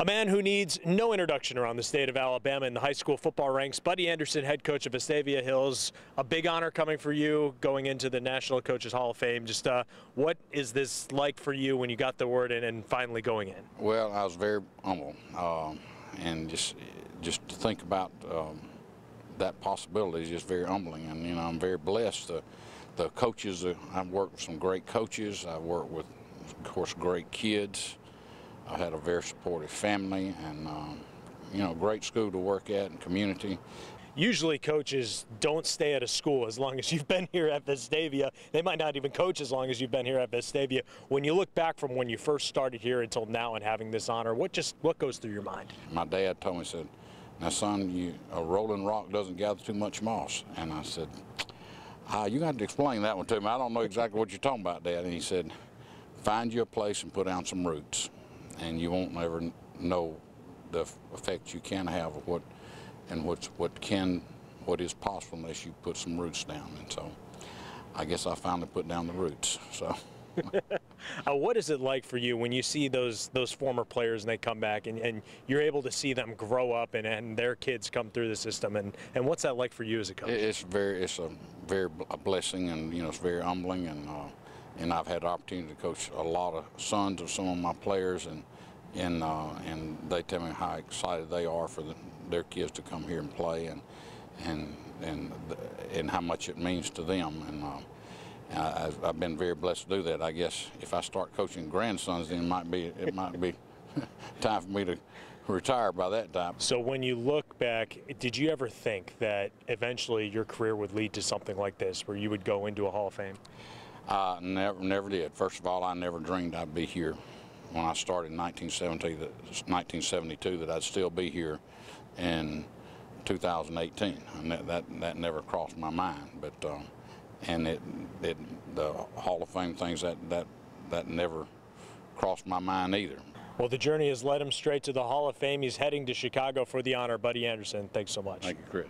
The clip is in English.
A man who needs no introduction around the state of Alabama in the high school football ranks, Buddy Anderson, head coach of Vestavia Hills. A big honor coming for you, going into the National Coaches Hall of Fame. Just what is this like for you when you got the word in and finally going in? Well, I was very humble, and just to think about that possibility is just very humbling. And you know, I'm very blessed. The coaches, I've worked with some great coaches. I've worked with, of course, great kids. I had a very supportive family, and you know, great school to work at and community. Usually coaches don't stay at a school as long as you've been here at Vestavia. They might not even coach as long as you've been here at Vestavia. When you look back from when you first started here until now and having this honor, what goes through your mind? My dad told me, said, "Now son, a rolling rock doesn't gather too much moss." And I said, "You got to explain that one to me. I don't know exactly what you're talking about, Dad." And he said, "Find you a place and put down some roots, and you won't ever know the effect you can have of what is possible unless you put some roots down." And so I guess I finally put down the roots. So what is it like for you when you see those former players and they come back and you're able to see them grow up and their kids come through the system, and what's that like for you as a coach? It's a very blessing, and you know, it's very humbling, and I've had the opportunity to coach a lot of sons of some of my players, and they tell me how excited they are for their kids to come here and play, and how much it means to them. And I've been very blessed to do that. I guess if I start coaching grandsons, then it might be time for me to retire by that time. So when you look back, did you ever think that eventually your career would lead to something like this, where you would go into a Hall of Fame? Never did. First of all, I never dreamed I'd be here when I started in 1972, that I'd still be here in 2018, and that never crossed my mind. But the Hall of Fame things, that never crossed my mind either. Well, the journey has led him straight to the Hall of Fame. He's heading to Chicago for the honor. Buddy Anderson, thanks so much. Thank you, Chris.